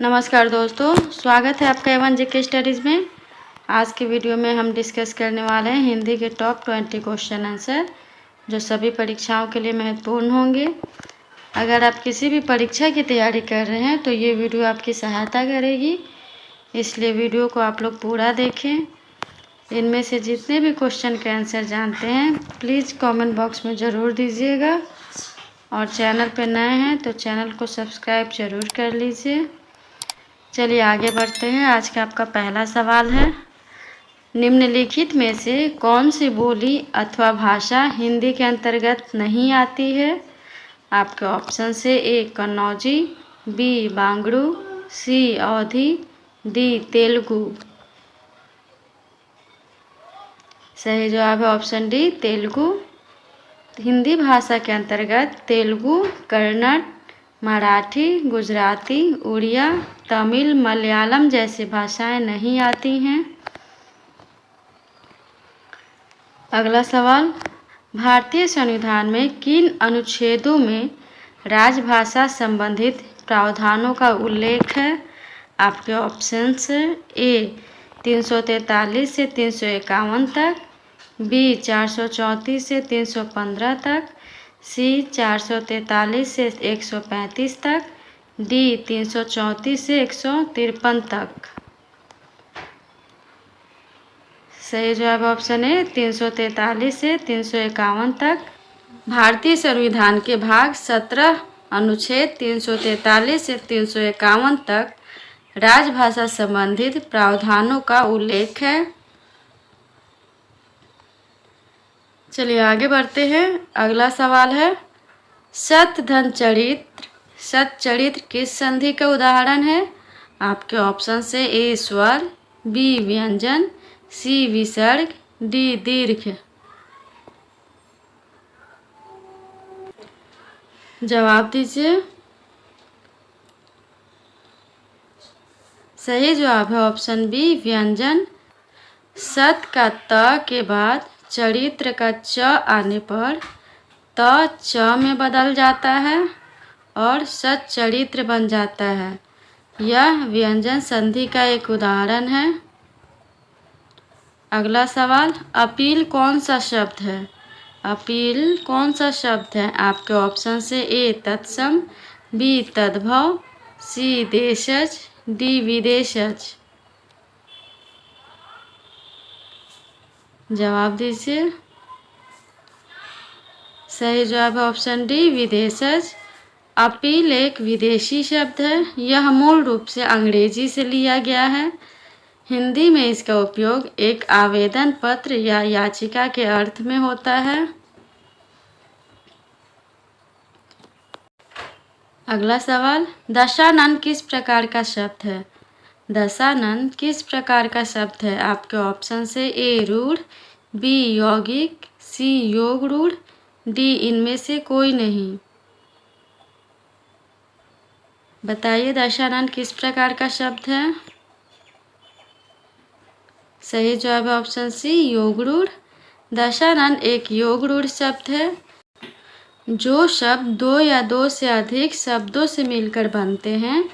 नमस्कार दोस्तों, स्वागत है आपका एवन जीके स्टडीज़ में। आज की वीडियो में हम डिस्कस करने वाले हैं हिंदी के टॉप 20 क्वेश्चन आंसर जो सभी परीक्षाओं के लिए महत्वपूर्ण होंगे। अगर आप किसी भी परीक्षा की तैयारी कर रहे हैं तो ये वीडियो आपकी सहायता करेगी, इसलिए वीडियो को आप लोग पूरा देखें। इनमें से जितने भी क्वेश्चन के आंसर जानते हैं प्लीज़ कमेंट बॉक्स में ज़रूर दीजिएगा, और चैनल पर नए हैं तो चैनल को सब्सक्राइब ज़रूर कर लीजिए। चलिए आगे बढ़ते हैं। आज का आपका पहला सवाल है, निम्नलिखित में से कौन सी बोली अथवा भाषा हिंदी के अंतर्गत नहीं आती है? आपके ऑप्शन से ए कन्नौजी, बी बांगड़ू, सी अवधी, डी तेलुगु। सही जवाब है ऑप्शन डी तेलुगु। हिंदी भाषा के अंतर्गत तेलुगु, कन्नड़, मराठी, गुजराती, उड़िया, तमिल, मलयालम जैसी भाषाएं नहीं आती हैं। अगला सवाल, भारतीय संविधान में किन अनुच्छेदों में राजभाषा संबंधित प्रावधानों का उल्लेख है? आपके ऑप्शंस ए 343 से 351 तक, बी 434 से 315 तक, सी 443 से 135 तक, डी 334 से 153 तक। सही जवाब ऑप्शन है 343 से 351 तक। भारतीय संविधान के भाग 17 अनुच्छेद 343 से 351 तक राजभाषा संबंधित प्रावधानों का उल्लेख है। चलिए आगे बढ़ते हैं। अगला सवाल है, सतधन चरित्र सच्चरित्र किस संधि का उदाहरण है? आपके ऑप्शन से ए स्वर, बी व्यंजन, सी विसर्ग, डी दीर्घ। जवाब दीजिए। सही जवाब है ऑप्शन बी व्यंजन। सत का त के बाद चरित्र का च आने पर त च में बदल जाता है और सच्चरित्र बन जाता है। यह व्यंजन संधि का एक उदाहरण है। अगला सवाल, अपील कौन सा शब्द है? अपील कौन सा शब्द है? आपके ऑप्शन से ए तत्सम, बी तद्भव, सी देशज, डी विदेशज। जवाब दीजिए। सही जवाब है ऑप्शन डी विदेशज। अपील एक विदेशी शब्द है। यह मूल रूप से अंग्रेजी से लिया गया है। हिंदी में इसका उपयोग एक आवेदन पत्र या याचिका के अर्थ में होता है। अगला सवाल, दशानन किस प्रकार का शब्द है? दशानन किस प्रकार का शब्द है? आपके ऑप्शन से ए रूढ़, बी यौगिक, सी योग रूढ़, डी इनमें से कोई नहीं। बताइए दशानन किस प्रकार का शब्द है? सही जवाब है ऑप्शन सी योग रूढ़। दशानन एक योग रूढ़ शब्द है। जो शब्द दो या दो से अधिक शब्दों से मिलकर बनते हैं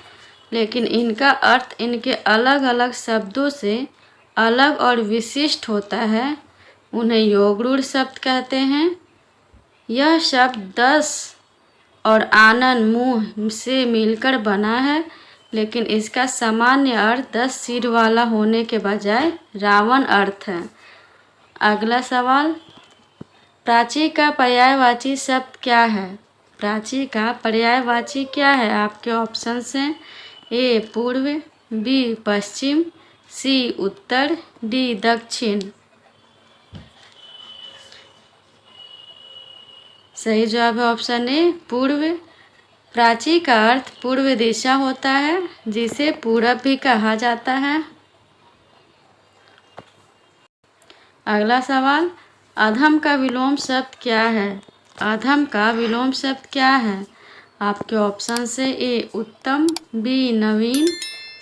लेकिन इनका अर्थ इनके अलग अलग शब्दों से अलग और विशिष्ट होता है, उन्हें योग रूढ़ शब्द कहते हैं। यह शब्द 10 और आनन मुँह से मिलकर बना है, लेकिन इसका सामान्य अर्थ 10 सिर वाला होने के बजाय रावण अर्थ है। अगला सवाल, प्राची का पर्यायवाची शब्द क्या है? प्राची का पर्यायवाची क्या है? आपके ऑप्शन हैं ए पूर्व, बी पश्चिम, सी उत्तर, डी दक्षिण। सही जवाब है ऑप्शन ए पूर्व। प्राची का अर्थ पूर्व दिशा होता है, जिसे पूरब भी कहा जाता है। अगला सवाल, अधम का विलोम शब्द क्या है? अधम का विलोम शब्द क्या है? आपके ऑप्शन से ए उत्तम, बी नवीन,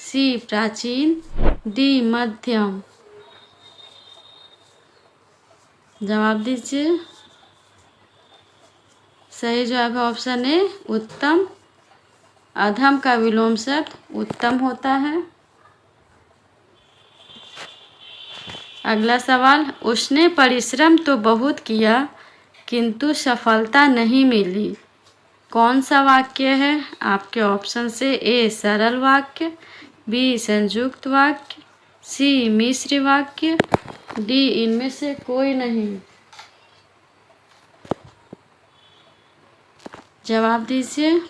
सी प्राचीन, डी मध्यम। जवाब दीजिए। सही जवाब है ऑप्शन ए उत्तम। अधम का विलोम शब्द उत्तम होता है। अगला सवाल, उसने परिश्रम तो बहुत किया किंतु सफलता नहीं मिली। कौन सा वाक्य है? आपके ऑप्शन से ए सरल वाक्य, बी संयुक्त वाक्य, सी मिश्र वाक्य, डी इनमें से कोई नहीं। जवाब दीजिए।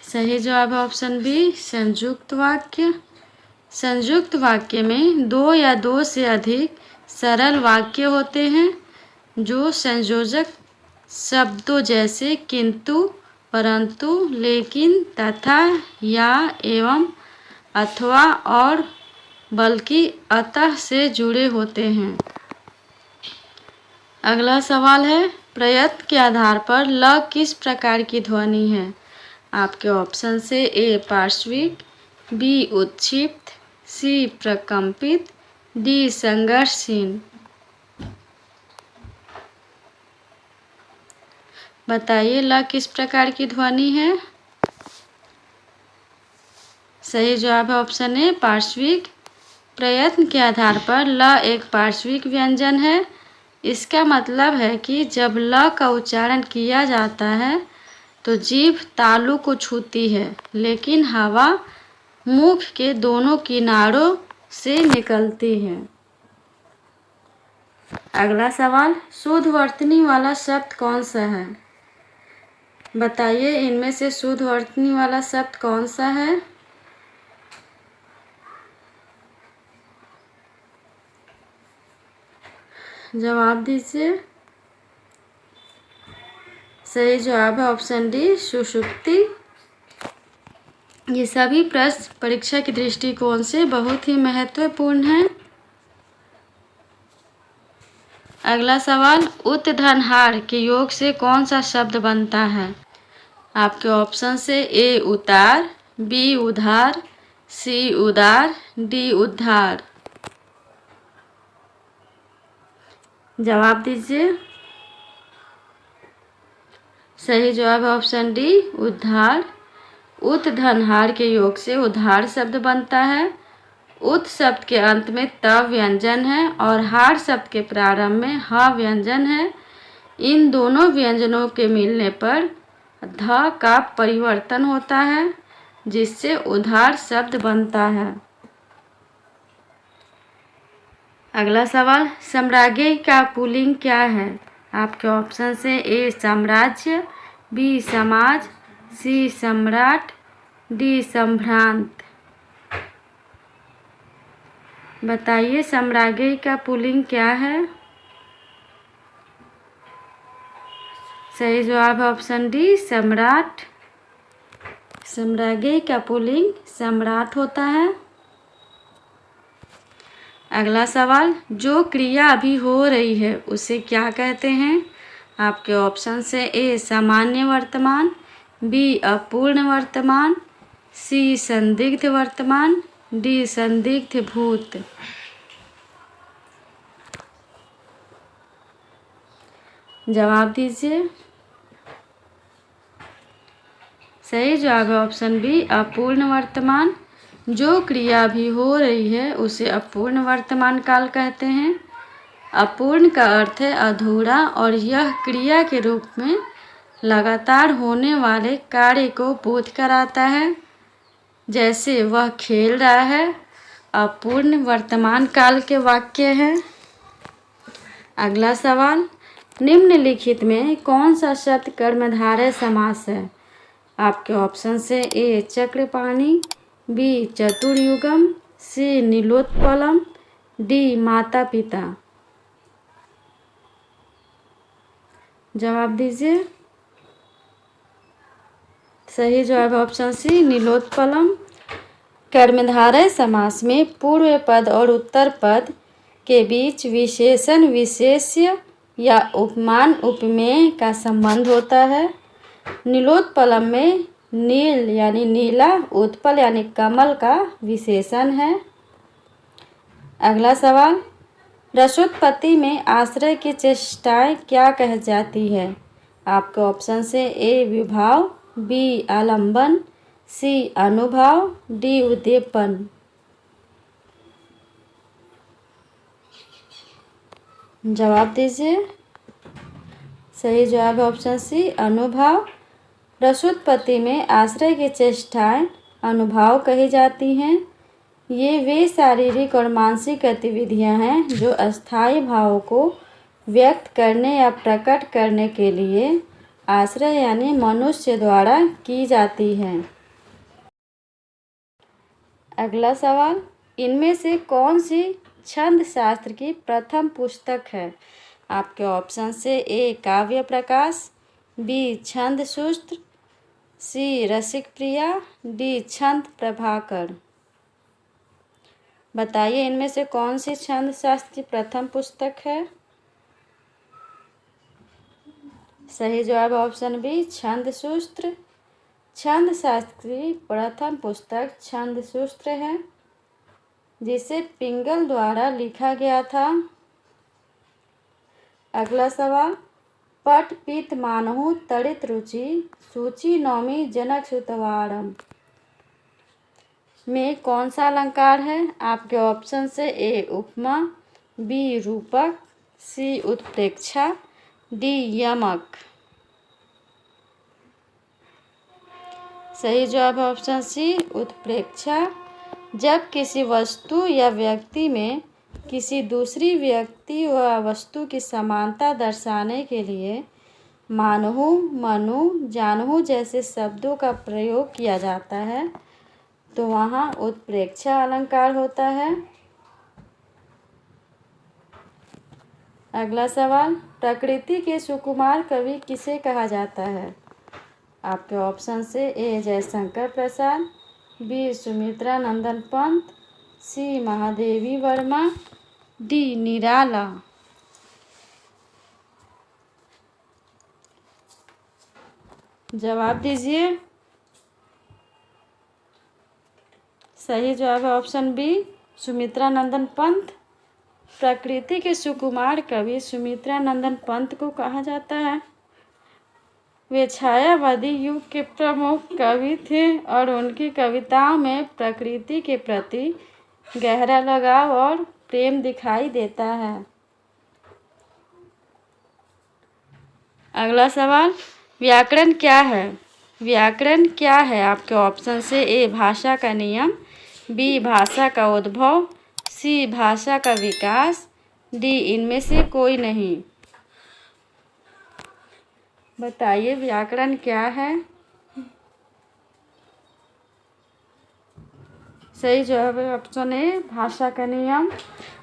सही जवाब है ऑप्शन बी संयुक्त वाक्य। संयुक्त वाक्य में दो या दो से अधिक सरल वाक्य होते हैं जो संयोजक शब्दों जैसे किंतु, परंतु, लेकिन, तथा, या, एवं, अथवा और बल्कि, अतः से जुड़े होते हैं। अगला सवाल है, प्रयत्न के आधार पर ल किस प्रकार की ध्वनि है? आपके ऑप्शन से ए पार्श्विक, बी उत्क्षिप्त, सी प्रकंपित, डी संघर्षहीन। बताइए ल किस प्रकार की ध्वनि है? सही जवाब है ऑप्शन ए पार्श्विक। प्रयत्न के आधार पर ल एक पार्श्विक व्यंजन है। इसका मतलब है कि जब ल का उच्चारण किया जाता है तो जीभ तालु को छूती है, लेकिन हवा मुख के दोनों किनारों से निकलती है। अगला सवाल, शुद्धवर्तनी वाला शब्द कौन सा है? बताइए इनमें से शुद्धवर्तनी वाला शब्द कौन सा है? जवाब दीजिए। सही जवाब है ऑप्शन डी सुषुप्ति। ये सभी प्रश्न परीक्षा के दृष्टिकोण से बहुत ही महत्वपूर्ण है। अगला सवाल, उत्तधनहार के योग से कौन सा शब्द बनता है? आपके ऑप्शन से ए उतार, बी उधार, सी उदार, डी उद्धार। जवाब दीजिए। सही जवाब है ऑप्शन डी उद्धार। उत्तधनहार के योग से उद्धार शब्द बनता है। उत शब्द के अंत में त व्यंजन है और हार शब्द के प्रारंभ में ह व्यंजन है। इन दोनों व्यंजनों के मिलने पर ध का परिवर्तन होता है, जिससे उधार शब्द बनता है। अगला सवाल, साम्राज्य का पुल्लिंग क्या है? आपके ऑप्शन से ए साम्राज्य, बी समाज, सी सम्राट, डी संभ्रांत। बताइए साम्राज्य का पुल्लिंग क्या है? सही जवाब है ऑप्शन डी सम्राट। साम्राज्य का पुल्लिंग सम्राट होता है। अगला सवाल, जो क्रिया अभी हो रही है उसे क्या कहते हैं? आपके ऑप्शन से ए सामान्य वर्तमान, बी अपूर्ण वर्तमान, सी संदिग्ध वर्तमान, डी संदिग्ध भूत। जवाब दीजिए। सही जवाब है ऑप्शन बी अपूर्ण वर्तमान। जो क्रिया अभी हो रही है उसे अपूर्ण वर्तमान काल कहते हैं। अपूर्ण का अर्थ है अधूरा और यह क्रिया के रूप में लगातार होने वाले कार्य को बोध कराता है, जैसे वह खेल रहा है। अपूर्ण वर्तमान काल के वाक्य हैं। अगला सवाल, निम्नलिखित में कौन सा शब्द कर्मधारय समास है? आपके ऑप्शन से ए चक्रपाणि, बी चतुर्युगम, सी नीलोत्पलम, डी माता पिता। जवाब दीजिए। सही जवाब ऑप्शन सी नीलोत्पलम। कर्मधारय समास में पूर्व पद और उत्तर पद के बीच विशेषण विशेष्य या उपमान उपमेय का संबंध होता है। नीलोत्पलम में नील यानी नीला, उत्पल यानी कमल का विशेषण है। अगला सवाल, रसोत्पत्ति में आश्रय की चेष्टाएं क्या कह जाती है? आपके ऑप्शन से ए विभाव, बी आलम्बन, सी अनुभव, डी उद्दीपन। जवाब दीजिए। सही जवाब है ऑप्शन सी अनुभव। रसोत्पत्ति में आश्रय की चेष्टाएं अनुभव कही जाती हैं। ये वे शारीरिक और मानसिक गतिविधियां हैं जो अस्थायी भावों को व्यक्त करने या प्रकट करने के लिए आश्रय यानी मनुष्य द्वारा की जाती हैं। अगला सवाल, इनमें से कौन सी छंद शास्त्र की प्रथम पुस्तक है? आपके ऑप्शन से ए काव्य प्रकाश, बी छंद सूत्र, सी रसिक प्रिया, डी छंद प्रभाकर। बताइए इनमें से कौन सी छंद शास्त्र की प्रथम पुस्तक है? सही जवाब ऑप्शन बी छंद सूत्र। छंद शास्त्र की प्रथम पुस्तक छंद सूत्र है, जिसे पिंगल द्वारा लिखा गया था। अगला सवाल, पट पीत मानहु तड़ित रुचि सूचि नौमी जनक सुतवारम में कौन सा अलंकार है? आपके ऑप्शन से ए उपमा, बी रूपक, सी उत्प्रेक्षा, डी यमक। सही जवाब है ऑप्शन सी उत्प्रेक्षा। जब किसी वस्तु या व्यक्ति में किसी दूसरी व्यक्ति व वस्तु की समानता दर्शाने के लिए मानहु, मनु, जानहु जैसे शब्दों का प्रयोग किया जाता है तो वहाँ उत्प्रेक्षा अलंकार होता है। अगला सवाल, प्रकृति के सुकुमार कवि किसे कहा जाता है? आपके ऑप्शन से ए जयशंकर प्रसाद, बी सुमित्रा नंदन पंत, सी महादेवी वर्मा, डी निराला। जवाब दीजिए। सही जवाब है ऑप्शन बी सुमित्रा नंदन पंत। प्रकृति के सुकुमार कवि सुमित्रा नंदन पंत को कहा जाता है। वे छायावादी युग के प्रमुख कवि थे और उनकी कविताओं में प्रकृति के प्रति गहरा लगाव और प्रेम दिखाई देता है। अगला सवाल, व्याकरण क्या है? व्याकरण क्या है? आपके ऑप्शन से ए भाषा का नियम, बी भाषा का उद्भव, सी भाषा का विकास, डी इनमें से कोई नहीं। बताइए व्याकरण क्या है? सही जवाब है ऑप्शन ए भाषा का नियम।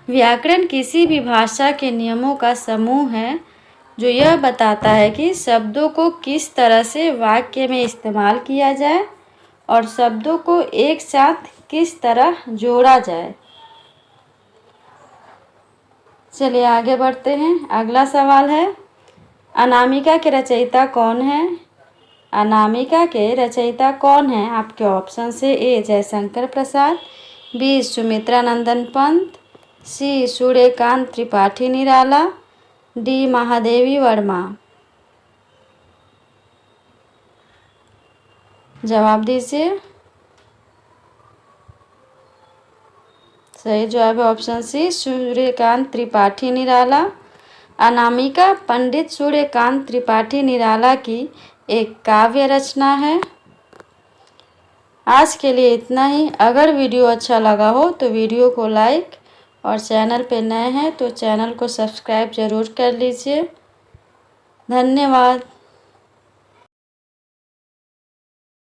व्याकरण किसी भी भाषा के नियमों का समूह है जो यह बताता है कि शब्दों को किस तरह से वाक्य में इस्तेमाल किया जाए और शब्दों को एक साथ किस तरह जोड़ा जाए। चलिए आगे बढ़ते हैं। अगला सवाल है, अनामिका के रचयिता कौन है? अनामिका के रचयिता कौन है? आपके ऑप्शन से ए जयशंकर प्रसाद, बी सुमित्रा नंदन पंत, सी सूर्यकांत त्रिपाठी निराला, डी महादेवी वर्मा। जवाब दीजिए। सही जवाब है ऑप्शन सी सूर्यकांत त्रिपाठी निराला। अनामिका पंडित सूर्यकांत त्रिपाठी निराला की एक काव्य रचना है। आज के लिए इतना ही। अगर वीडियो अच्छा लगा हो तो वीडियो को लाइक और चैनल पे नए हैं तो चैनल को सब्सक्राइब ज़रूर कर लीजिए। धन्यवाद।